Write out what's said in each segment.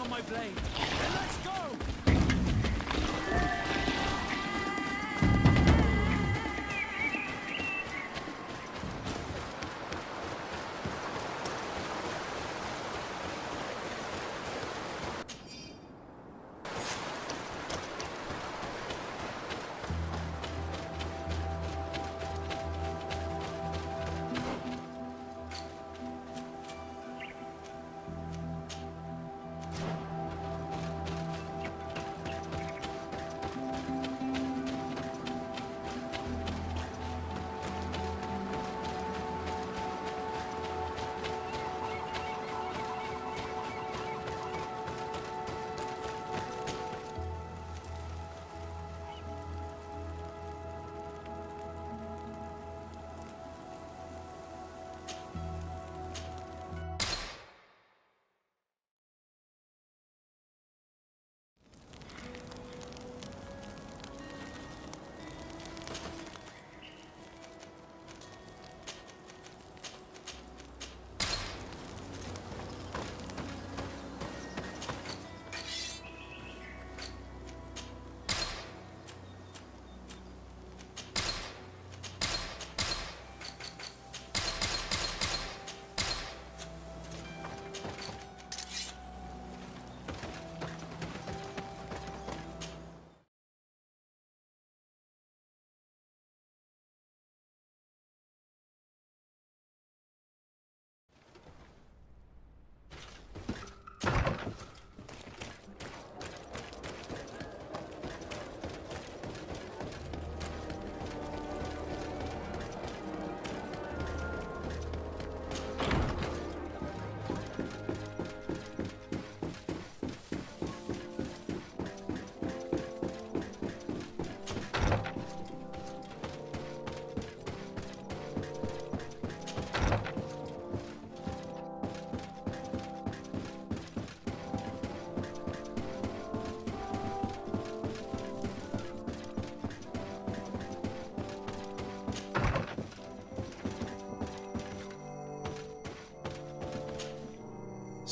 on my blade. Then let's go!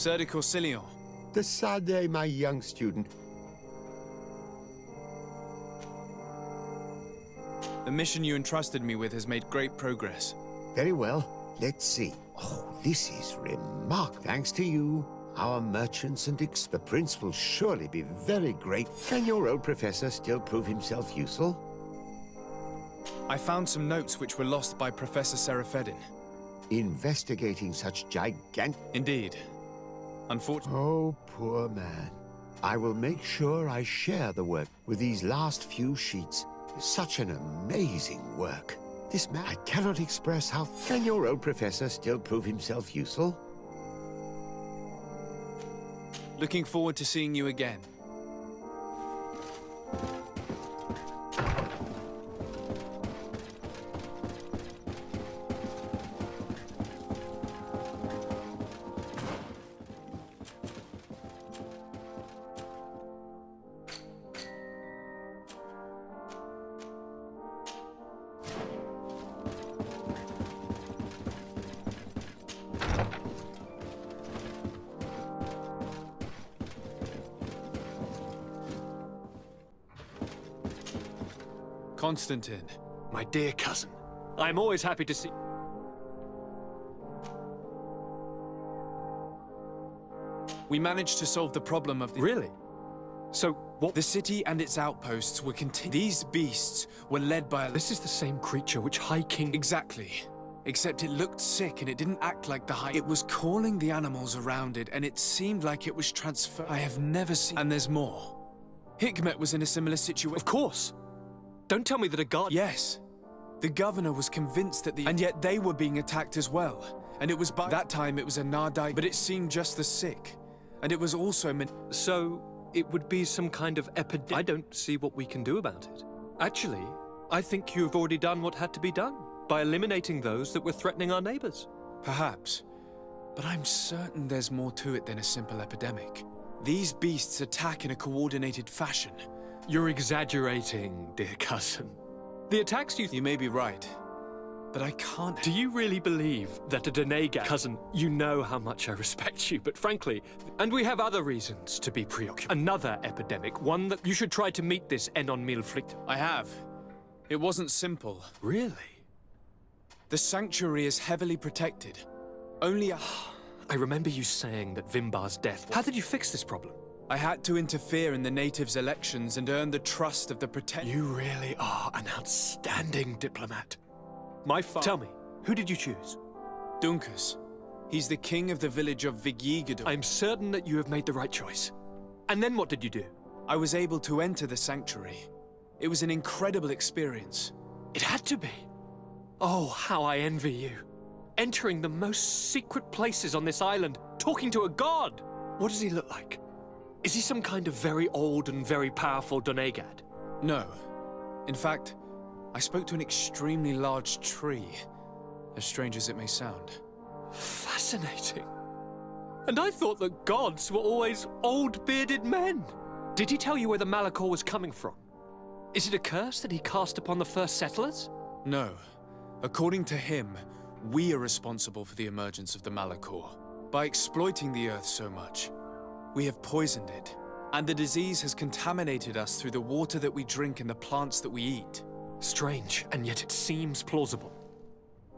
Sir de Corsilion. Decidez, my young student. The mission you entrusted me with has made great progress. Very well. Let's see. Oh, this is thanks to you. Our merchants and the prince will surely be very great. Can your old professor still prove himself useful? I found some notes which were lost by Professor SHAREfactory. Investigating such gigantic... Indeed. Unfortunately... Oh, poor man. I will make sure I share the work with these last few sheets. Such an amazing work. This man... I cannot express how... Can your old professor still prove himself useful? Looking forward to seeing you again. Constantine. My dear cousin, I'm always happy to see... We managed to solve the problem of the... Really? So, what... The city and its outposts were These beasts were led by a... This is the same creature which High King... Exactly. Except it looked sick and it didn't act like the High... It was calling the animals around it and it seemed like it was transferred... I have never seen... And there's more. Hikmet was in a similar situation... Of course! Don't tell me that a guard... Yes. The governor was convinced that the... And yet they were being attacked as well. And it was by... That time it was a Nardite, but it seemed just the sick. And it was also... So, it would be some kind of epidemic... I don't see what we can do about it. Actually, I think you've already done what had to be done, by eliminating those that were threatening our neighbors. Perhaps. But I'm certain there's more to it than a simple epidemic. These beasts attack in a coordinated fashion. You're exaggerating, dear cousin. The attacks you... You may be right. but I can't. Do you really believe that a Donegad cousin, you know how much I respect you, but frankly, and we have other reasons to be preoccupied. Another epidemic, one that you should try to meet this enon milflicht. I have. It wasn't simple. Really? The sanctuary is heavily protected. Only I remember you saying that Vimbar's death. How did you fix this problem? I had to interfere in the natives' elections and earn the trust of the You really are an outstanding diplomat. My father. Tell me, who did you choose? Dunkus. He's the king of the village of Vigigadu. I'm certain that you have made the right choice. And then what did you do? I was able to enter the sanctuary. It was an incredible experience. It had to be. Oh, how I envy you. Entering the most secret places on this island, talking to a god. What does he look like? Is he some kind of very old and very powerful Donegad? No. In fact, I spoke to an extremely large tree, as strange as it may sound. Fascinating. And I thought that gods were always old bearded men. Did he tell you where the Malachor was coming from? Is it a curse that he cast upon the first settlers? No. According to him, we are responsible for the emergence of the Malachor. By exploiting the Earth so much, we have poisoned it, and the disease has contaminated us through the water that we drink and the plants that we eat. Strange, and yet it seems plausible.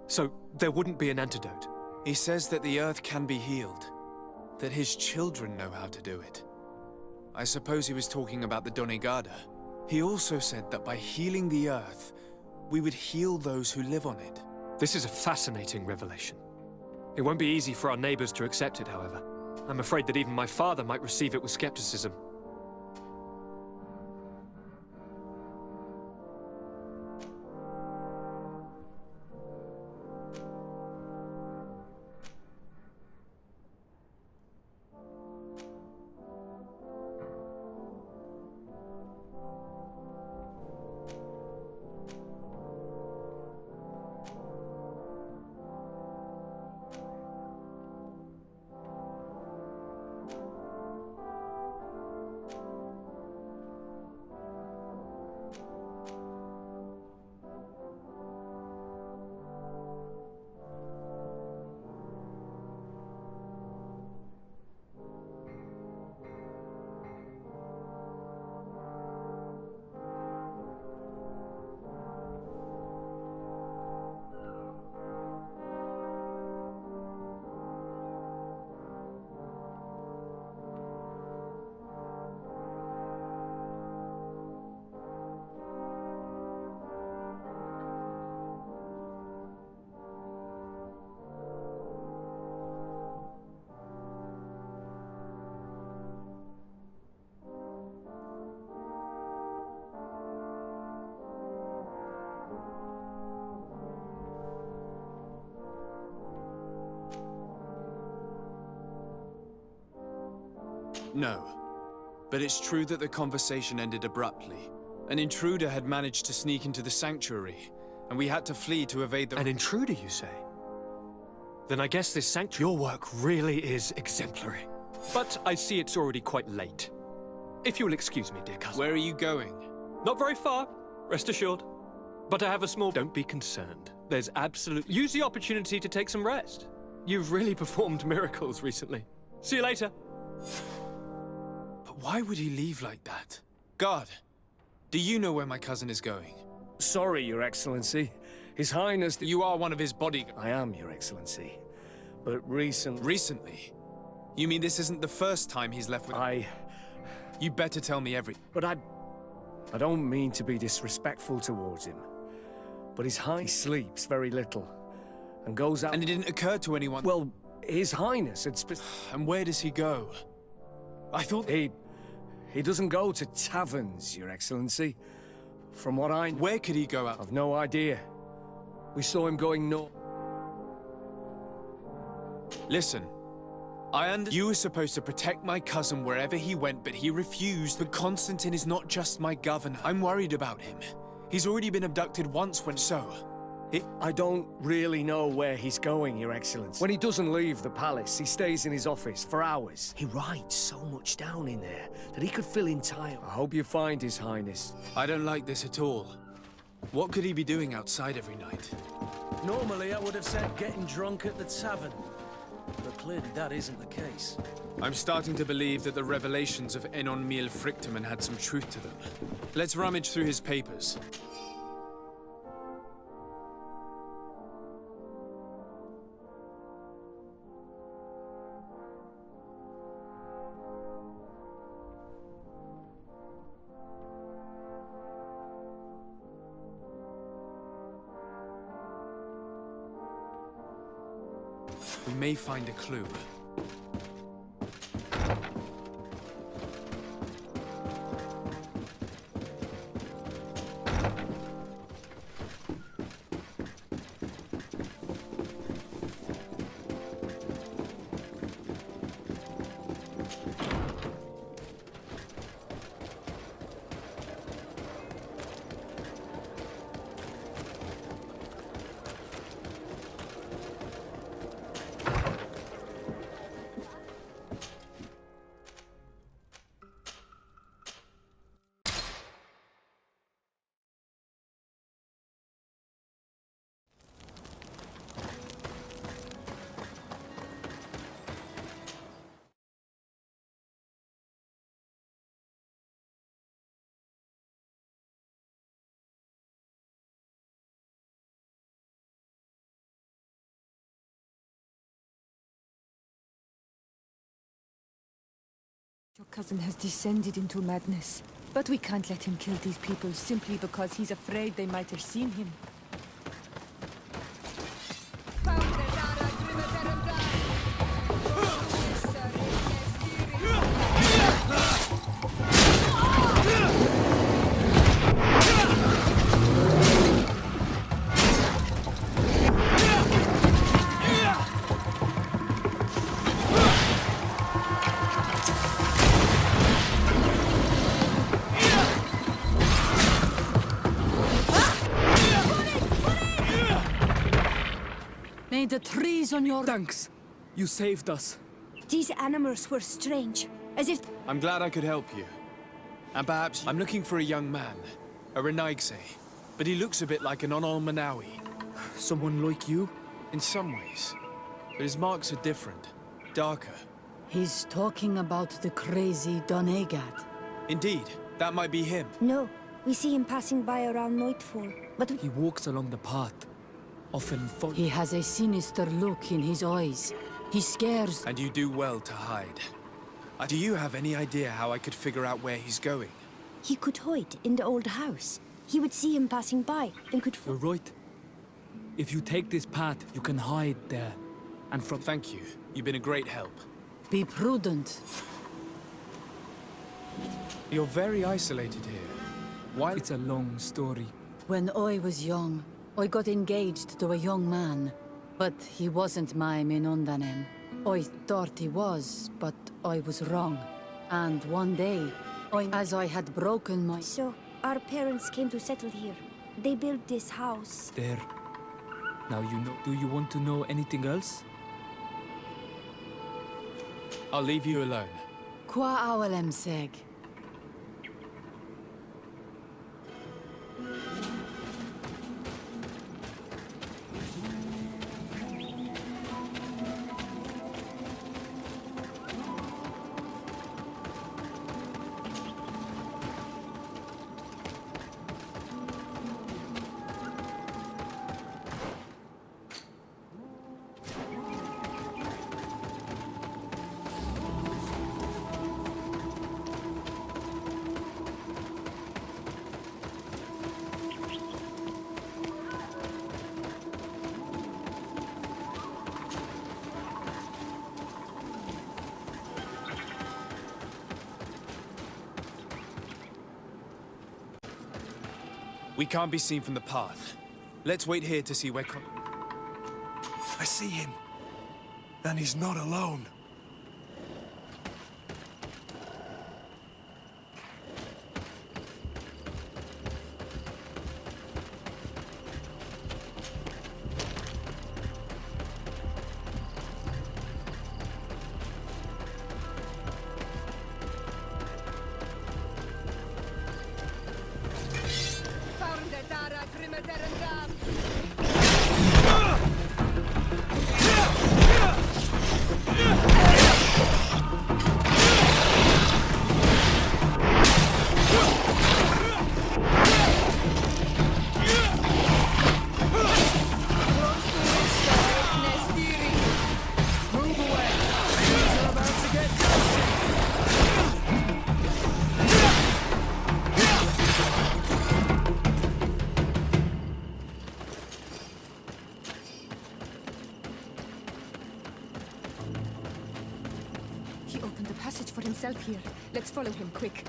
So, there wouldn't be an antidote? He says that the Earth can be healed, that his children know how to do it. I suppose he was talking about the Donegada. He also said that by healing the Earth, we would heal those who live on it. This is a fascinating revelation. It won't be easy for our neighbors to accept it, however. I'm afraid that even my father might receive it with skepticism. No. But it's true that the conversation ended abruptly. An intruder had managed to sneak into the sanctuary, and we had to flee to evade the— An intruder, you say? Then I guess this sanctuary— Your work really is exemplary. But I see it's already quite late. If you'll excuse me, dear cousin. Where are you going? Not very far, rest assured. But I have a small— Don't be concerned. There's absolutely— Use the opportunity to take some rest. You've really performed miracles recently. See you later. But why would he leave like that? Guard, do you know where my cousin is going? Sorry, Your Excellency. His Highness... You are one of his bodyguards. I am, Your Excellency. But recently... Recently? You mean this isn't the first time he's left with— You better tell me everything. But I don't mean to be disrespectful towards him. But His Highness sleeps very little. And goes out... And it didn't occur to anyone— Well, His Highness had And where does he go? I thought— He doesn't go to taverns, Your Excellency. From what I know... Where could he go out? I've no idea. We saw him going north. Listen, you were supposed to protect my cousin wherever he went, but he refused. But Constantine is not just my governor. I'm worried about him. He's already been abducted once when I don't really know where he's going, Your Excellency. When he doesn't leave the palace, he stays in his office for hours. He writes so much down in there that he could fill entire... I hope you find His Highness. I don't like this at all. What could he be doing outside every night? Normally, I would have said getting drunk at the tavern. But clearly that isn't the case. I'm starting to believe that the revelations of Enon Miel Frichtemann had some truth to them. Let's rummage through his papers. We may find a clue. Your cousin has descended into madness. But we can't let him kill these people simply because he's afraid they might have seen him. May the trees on your... Thanks. You saved us. These animals were strange, as if... I'm glad I could help you. And perhaps I'm looking for a young man, a Renaigse, but he looks a bit like an Onol Manawi. Someone like you? In some ways. But his marks are different, darker. He's talking about the crazy Donegat. Indeed, that might be him. No, we see him passing by around nightfall, but we... He walks along the path, often followed. He has a sinister look in his eyes. He scares... And you do well to hide. Do you have any idea how I could figure out where he's going? He could hide in the old house. He would see him passing by and could... You're right. If you take this path, you can hide there. And from... Thank you. You've been a great help. Be prudent. You're very isolated here. Why? It's a long story. When I was young, I got engaged to a young man. But he wasn't my Minundanem. I thought he was, but I was wrong. And one day, as I had broken my... So, our parents came to settle here. They built this house. There. Now you know. Do you want to know anything else? I'll leave you alone. Qua awalem seg. We can't be seen from the path. Let's wait here to see where... I see him. And he's not alone. himself here. Let's follow him, quick.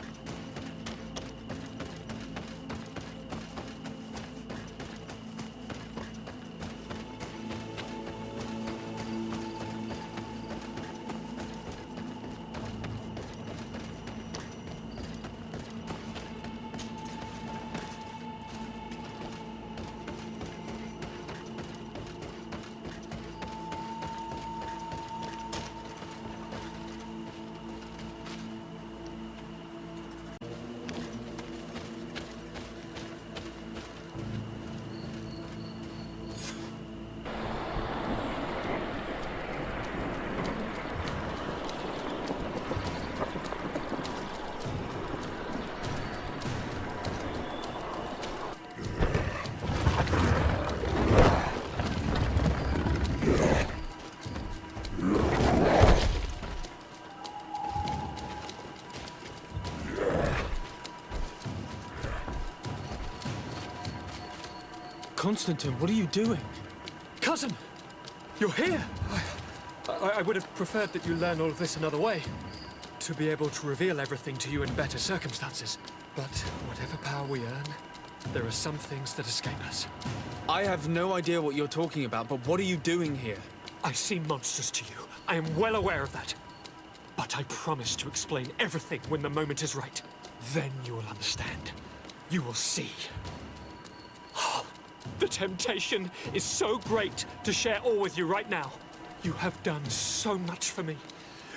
Constantine, what are you doing? Cousin! You're here! I would have preferred that you learn all of this another way. To be able to reveal everything to you in better circumstances. But whatever power we earn, there are some things that escape us. I have no idea what you're talking about, but what are you doing here? I seem monstrous to you. I am well aware of that. But I promise to explain everything when the moment is right. Then you will understand. You will see. The temptation is so great to share all with you right now. You have done so much for me.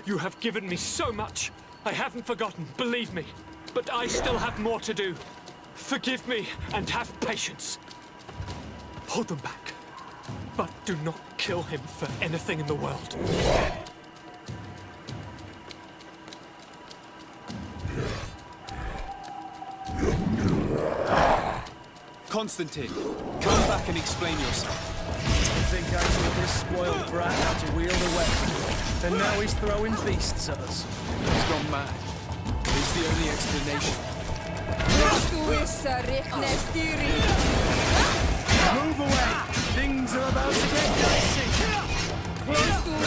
You have given me so much. I haven't forgotten, believe me. But I still have more to do. Forgive me and have patience. Hold them back. But do not kill him for anything in the world. Constantine, come back and explain yourself. I think I taught this spoiled brat how to wield a weapon. And now he's throwing beasts at us. He's gone mad. It's the only explanation. Move away! Things are about to get dicey! Move away!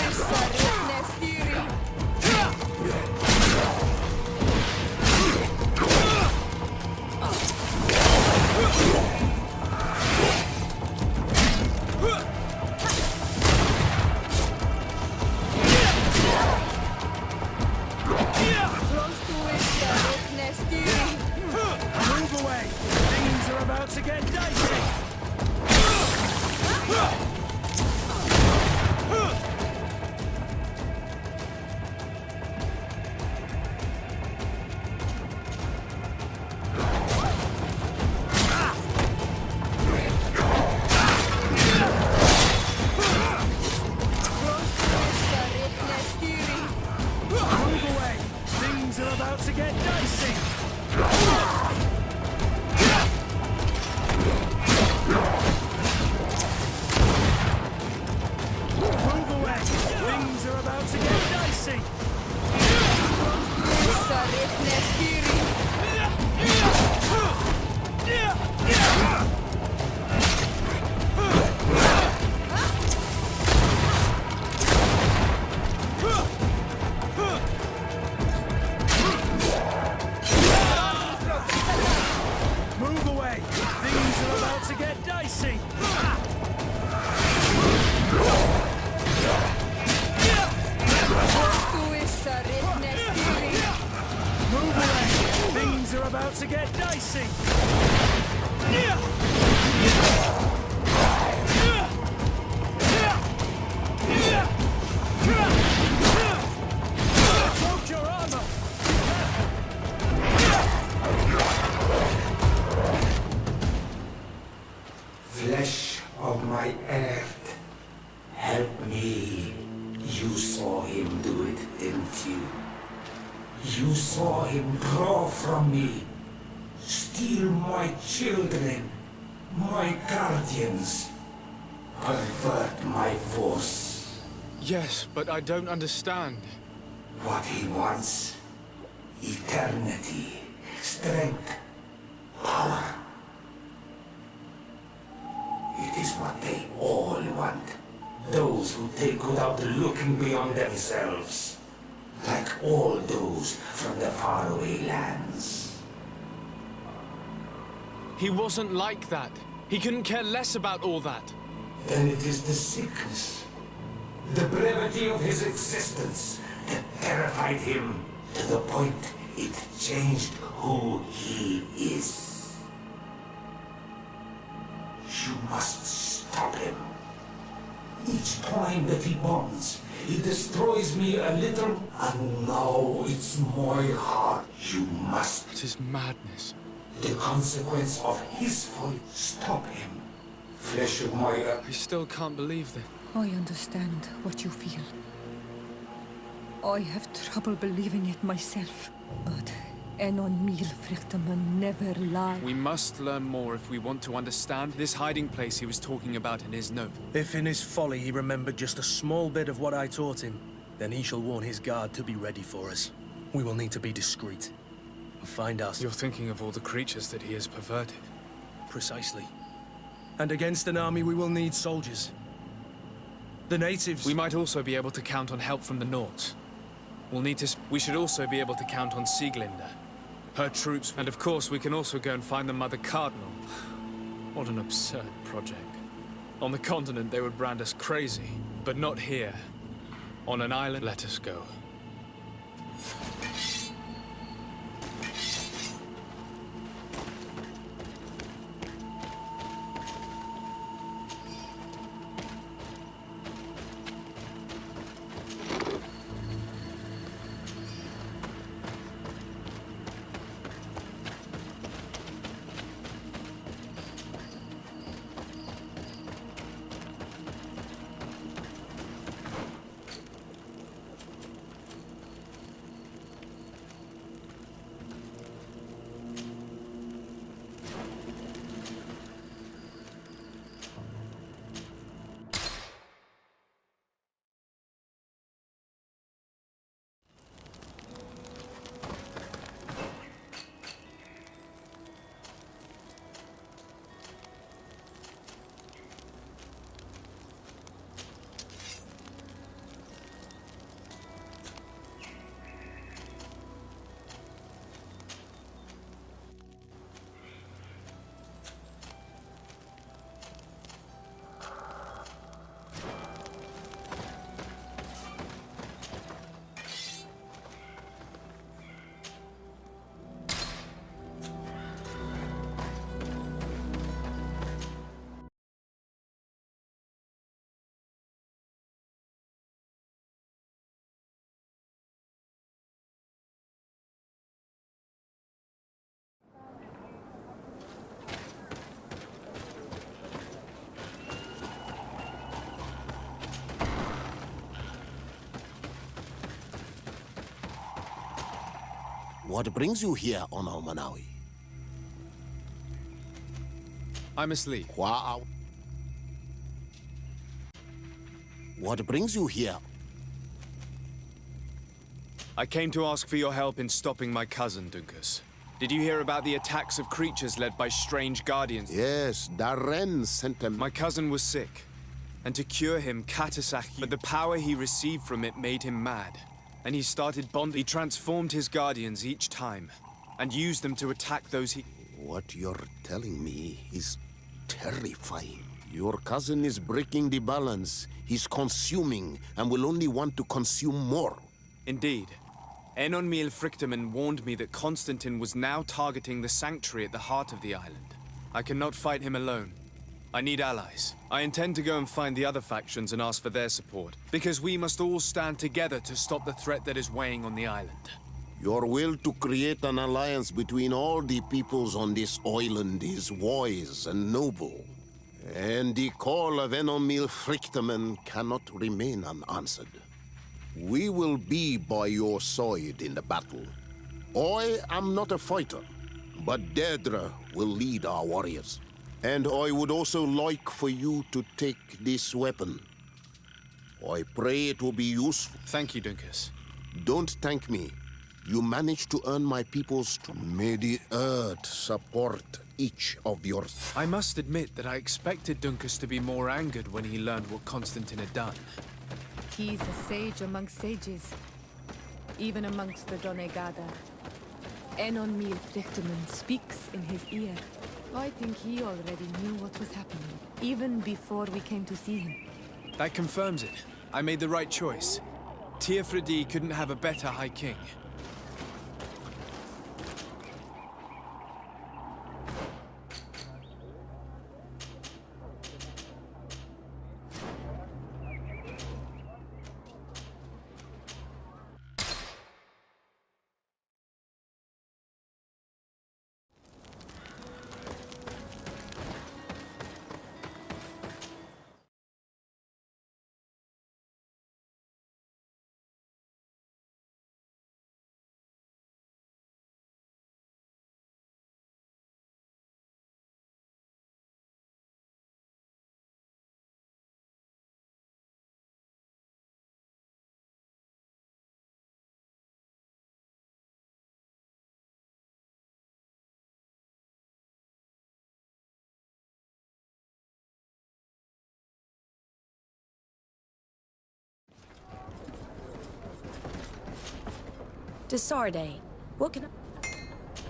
Things are about to get dicey! Move away! Things are about to get dicey! Move away! Things are about to get dicey! Move away! Things are about to get dicey! Move away! Things are about to get dicey! Hold your armor! Flesh of my earth, help me. You saw him do it, didn't you? You saw him draw from me, steal my children, my guardians, pervert my force. Yes, but I don't understand. What he wants, eternity, strength, power. It is what they all want. Those who take without looking beyond themselves. Like all those from the faraway lands. He wasn't like that. He couldn't care less about all that. Then it is the sickness, the brevity of his existence that terrified him to the point it changed who he is. You must stop him. Each time that he bonds, he destroys me a little, and now it's my heart. You must. It is madness. The consequence of his fault. Stop him. Flesh of my earth. I still can't believe that. I understand what you feel. I have trouble believing it myself. But Enon Mil Frichterman never lied. We must learn more if we want to understand this hiding place he was talking about in his note. If in his folly he remembered just a small bit of what I taught him, then he shall warn his guard to be ready for us. We will need to be discreet. Find us. You're thinking of all the creatures that he has perverted. Precisely. And against an army we will need soldiers. The natives... We might also be able to count on help from the Nords. We'll need to... We should also be able to count on Sieglinde, her troops, and of course we can also go and find the Mother Cardinal. What an absurd project. On the continent they would brand us crazy, but not here. On an island, let us go. What brings you here, Ono Manawi? I'm asleep. Wow. What brings you here? I came to ask for your help in stopping my cousin, Dunkus. Did you hear about the attacks of creatures led by strange guardians? Yes, Darren sent them. My cousin was sick, and to cure him, Katasaki, but the power he received from it made him mad. And he started bonding. He transformed his guardians each time, and used them to attack those he... What you're telling me is terrifying. Your cousin is breaking the balance. He's consuming, and will only want to consume more. Indeed. Enonmil Frichterman warned me that Constantine was now targeting the sanctuary at the heart of the island. I cannot fight him alone. I need allies. I intend to go and find the other factions and ask for their support, because we must all stand together to stop the threat that is weighing on the island. Your will to create an alliance between all the peoples on this island is wise and noble. And the call of Enonmil Frichterman cannot remain unanswered. We will be by your side in the battle. I am not a fighter, but Deirdre will lead our warriors. And I would also like for you to take this weapon. I pray it will be useful. Thank you, Dunkus. Don't thank me. You managed to earn my people's trust. May the earth support each of yours. I must admit that I expected Dunkus to be more angered when he learned what Constantine had done. He's a sage among sages. even amongst the Donegada. Enon Mil Frichterman speaks in his ear. I think he already knew what was happening, even before we came to see him. That confirms it. I made the right choice. Teofredi couldn't have a better High King. Desarde, what can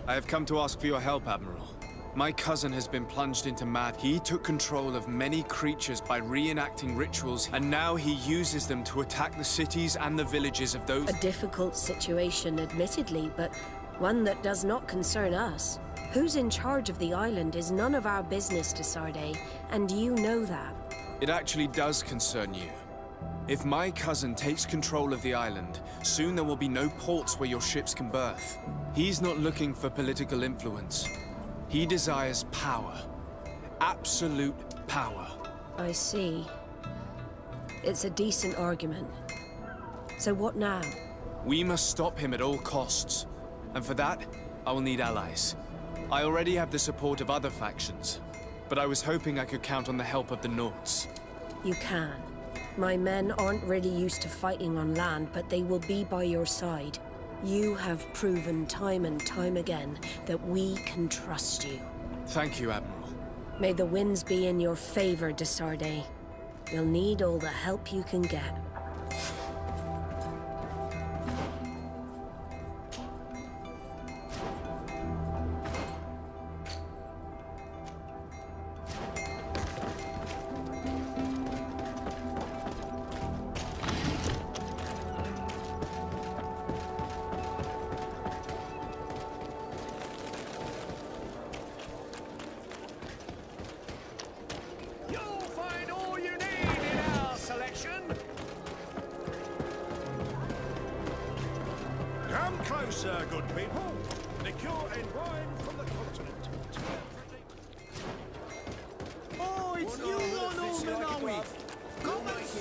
I have come to ask for your help, Admiral. My cousin has been plunged into mad. He took control of many creatures by reenacting rituals, and now he uses them to attack the cities and the villages of those— A difficult situation, admittedly, but one that does not concern us. Who's in charge of the island is none of our business, Desarde, and you know that. It actually does concern you. If my cousin takes control of the island, soon there will be no ports where your ships can berth. He's not looking for political influence. He desires power. Absolute power. I see. It's a decent argument. So what now? We must stop him at all costs. And for that, I will need allies. I already have the support of other factions, but I was hoping I could count on the help of the Nords. You can. My men aren't really used to fighting on land, but they will be by your side. You have proven time and time again that we can trust you. Thank you, Admiral. May the winds be in your favor, Desarde. You'll need all the help you can get. Closer, good people. Liqueur and wine from the continent. Oh, it's you, Norman, are we? Come and see.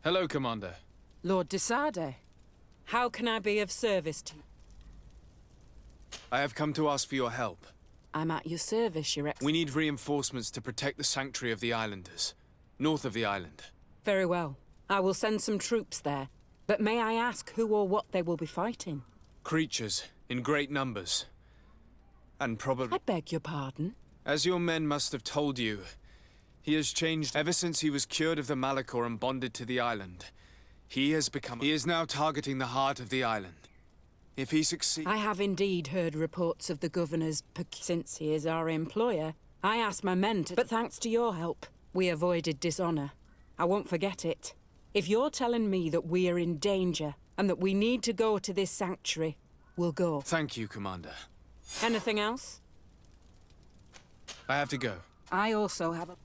Hello, Commander. Lord Desarde, how can I be of service to you? I have come to ask for your help. I'm at your service, Your Excellency. We need reinforcements to protect the sanctuary of the islanders, north of the island. Very well. I will send some troops there. But may I ask who or what they will be fighting? Creatures, in great numbers. And probably— I beg your pardon? As your men must have told you, he has changed ever since he was cured of the Malachor and bonded to the island. He is now targeting the heart of the island. If he succeeds— I have indeed heard reports of the governor's since he is our employer. I asked my men to— But thanks to your help, we avoided dishonor. I won't forget it. If you're telling me that we are in danger and that we need to go to this sanctuary, we'll go. Thank you, Commander. Anything else? I have to go. I also have a—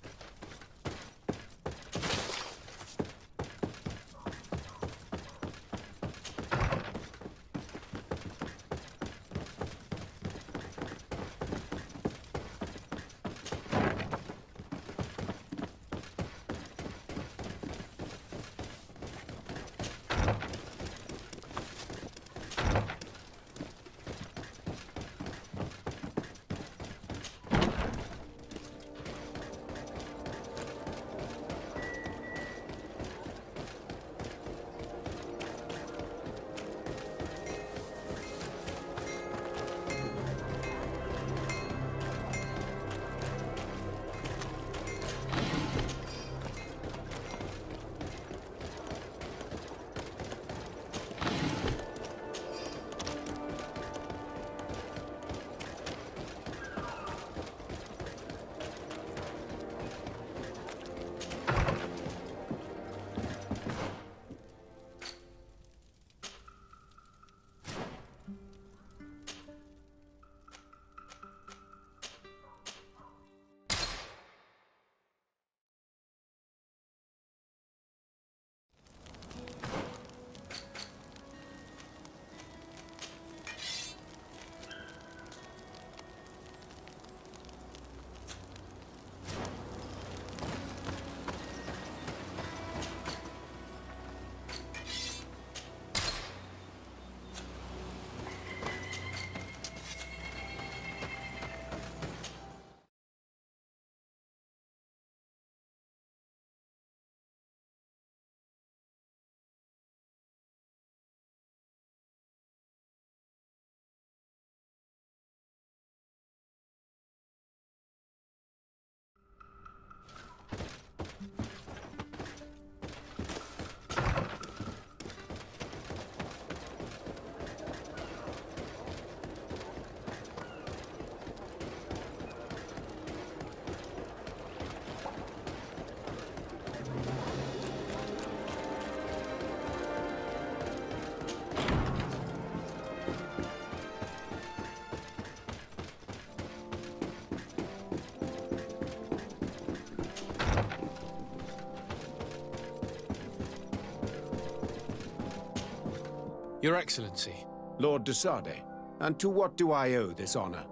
Your Excellency. Lord de Sade, and to what do I owe this honor?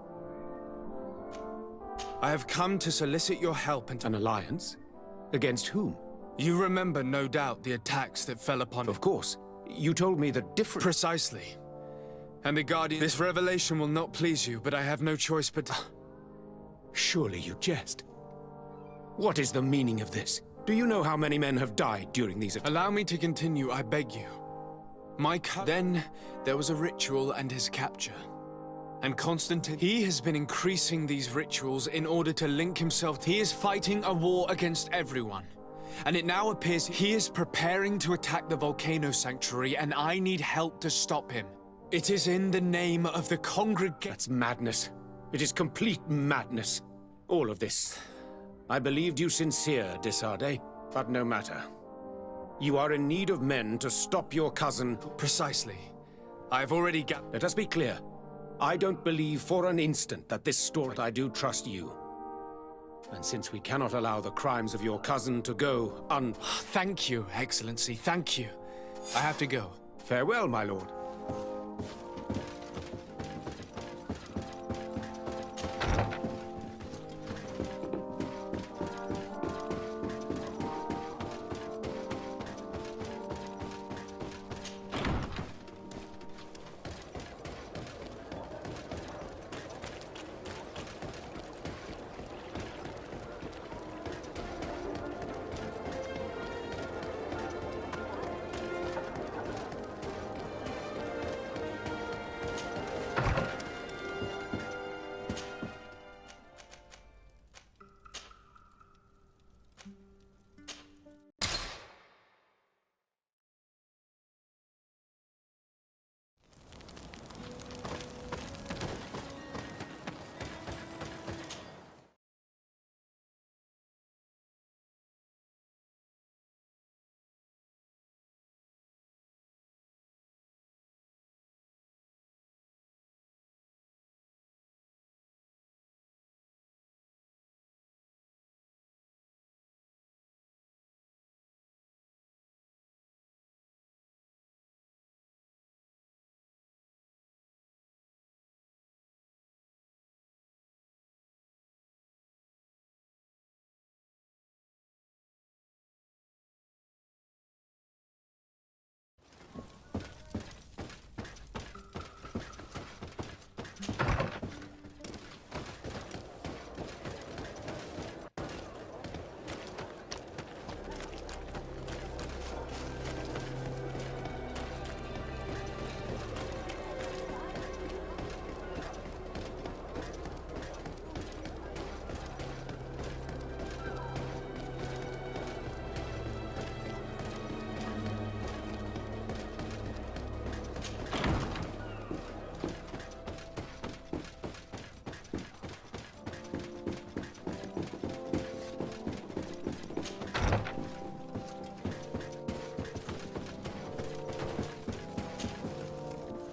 I have come to solicit your help and An alliance? Against whom? You remember, no doubt, the attacks that fell upon... Of course. You told me the different... Precisely. And the Guardian... This revelation will not please you, but I have no choice but... Surely you jest. What is the meaning of this? Do you know how many men have died during these attacks? Allow me to continue, I beg you. Then, there was a ritual and his capture. And Constantine, he has been increasing these rituals in order to link himself. He is fighting a war against everyone. And it now appears he is preparing to attack the volcano sanctuary, and I need help to stop him. It is in the name of the congregation. That's madness. It is complete madness. All of this. I believed you sincere, de Sade, but no matter. You are in need of men to stop your cousin. Precisely. I've already got... Let us be clear. I don't believe for an instant that this story... But I do trust you. And since we cannot allow the crimes of your cousin to go Thank you, Excellency, thank you. I have to go. Farewell, my lord.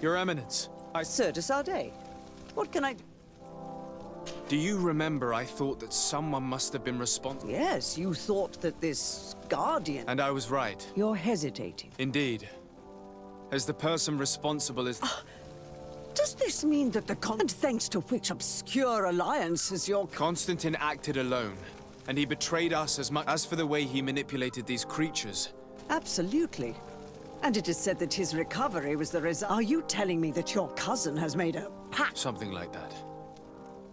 Your Eminence, Sir de Sade, what can I... Do you remember I thought that someone must have been responsible? Yes, you thought that this Guardian... And I was right. You're hesitating. Indeed. As the person responsible is... Does this mean that the and thanks to which obscure alliance is your... Constantine acted alone, and he betrayed us as much as for the way he manipulated these creatures. Absolutely. And it is said that his recovery was the result... Are you telling me that your cousin has made a pact? Something like that.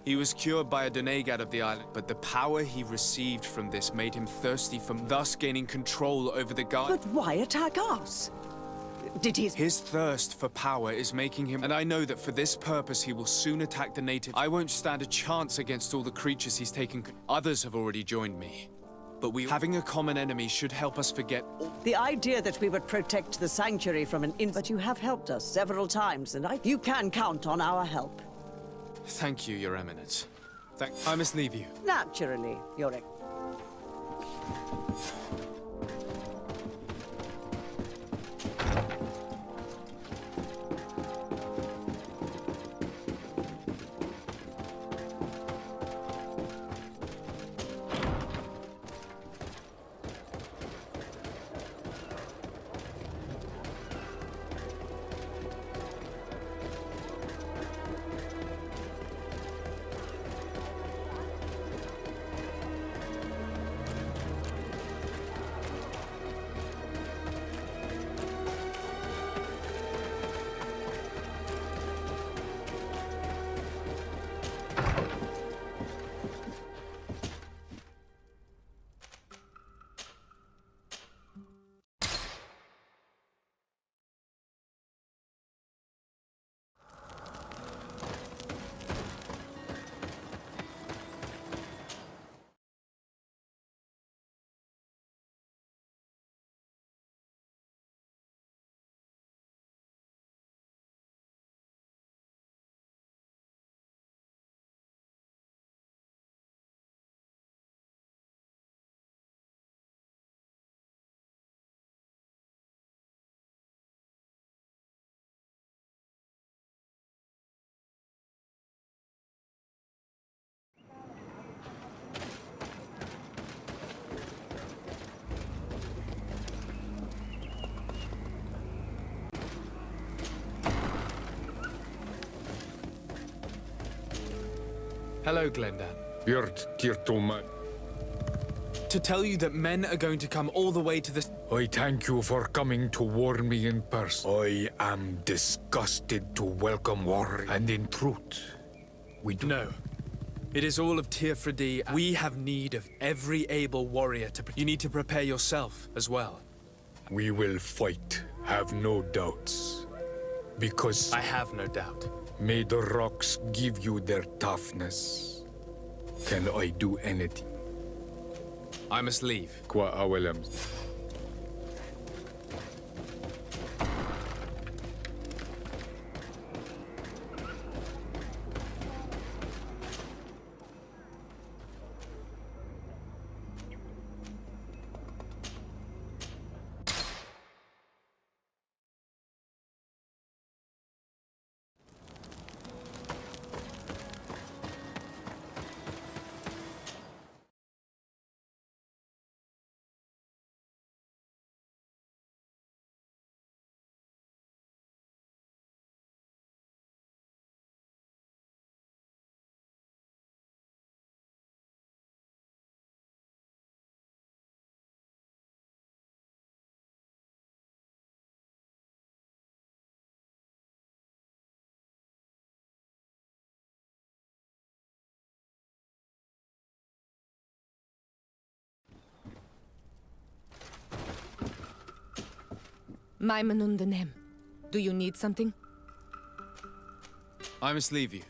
He was cured by a Donegad of the island, but the power he received from this made him thirsty for thus gaining control over the guard. But why attack us? Did he... His thirst for power is making him... And I know that for this purpose he will soon attack the native. I won't stand a chance against all the creatures he's taken... Others have already joined me. But having a common enemy should help us forget... The idea that we would protect the sanctuary from an But you have helped us several times, and you can count on our help. Thank you, Your Eminence. I must leave you. Naturally, Your Eminence. Hello, Glendan. To tell you that men are going to come all the way to this... I thank you for coming to warn me in person. I am disgusted to welcome war, and in truth, we do... No. It is all of Tirfredi. We have need of every able warrior to... You need to prepare yourself as well. We will fight, have no doubts. Because... I have no doubt. May the rocks give you their toughness. Can I do anything? I must leave. Qua Awelem. Maimanundanem. Do you need something? I must leave you.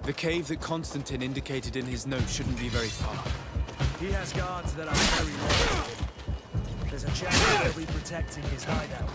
The cave that Constantine indicated in his note shouldn't be very far. He has guards that are very loyal. There's a chance they'll be protecting his hideout.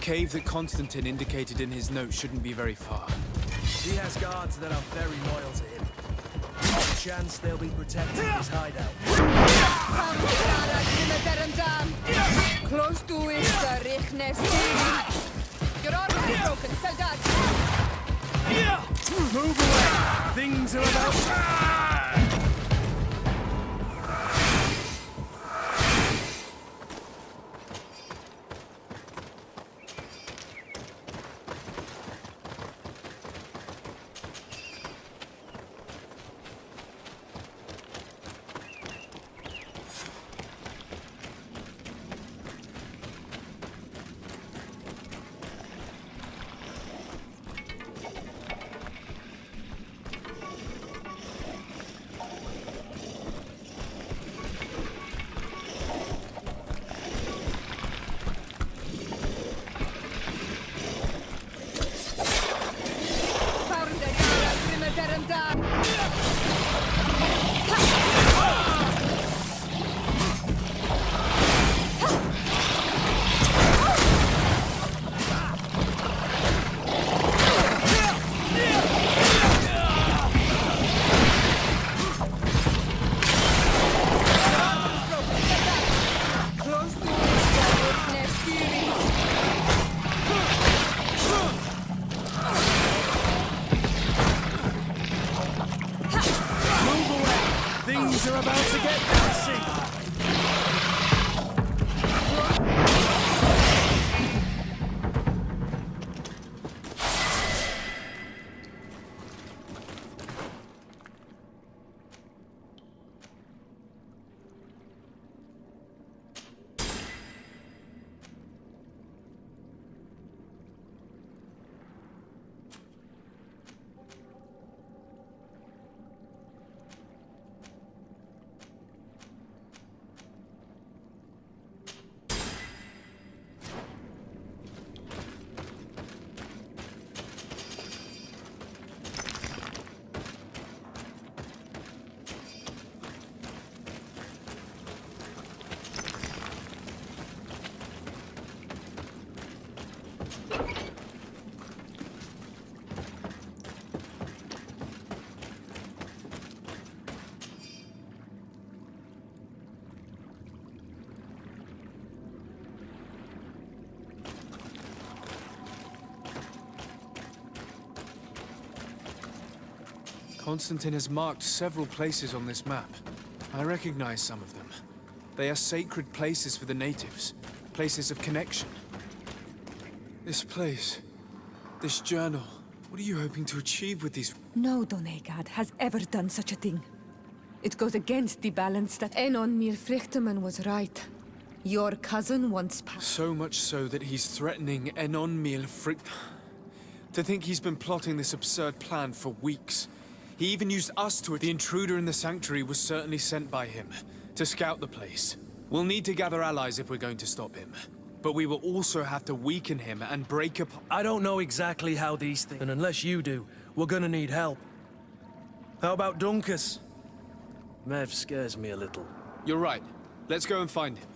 cave that Constantine indicated in his note shouldn't be very far. He has guards that are very loyal to him. There's a chance they'll be protecting his hideout. Close to it, your arm is broken, soldat. Move away! Things are about... Things are about to get messy! Constantine has marked several places on this map. I recognize some of them. They are sacred places for the natives, places of connection. This place, this journal, what are you hoping to achieve with these? No Donegad has ever done such a thing. It goes against the balance that Enon Mir Frichtemann was right. Your cousin wants power. So much so that he's threatening Enon Mir To think he's been plotting this absurd plan for weeks. He even used us to... The intruder in the sanctuary was certainly sent by him to scout the place. We'll need to gather allies if we're going to stop him. But we will also have to weaken him and break up... I don't know exactly how these things... And unless you do, we're gonna need help. How about Dunkus? Mev scares me a little. You're right. Let's go and find him.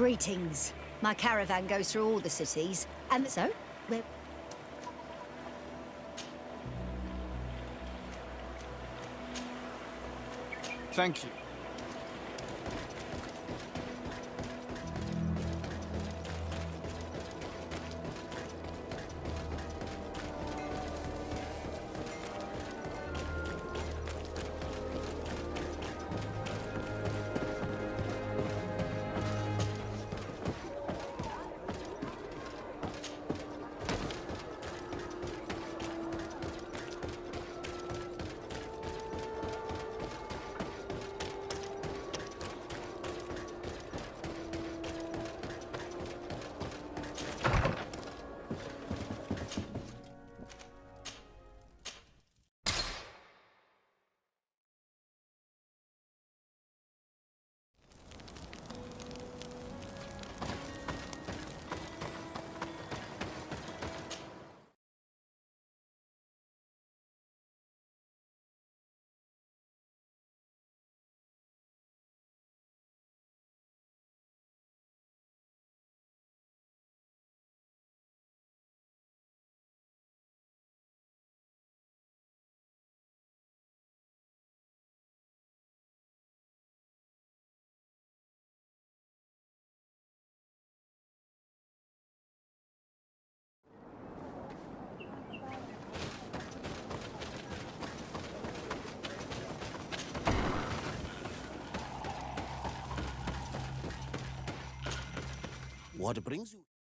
Greetings. My caravan goes through all the cities, and so, we're... Thank you. What brings you?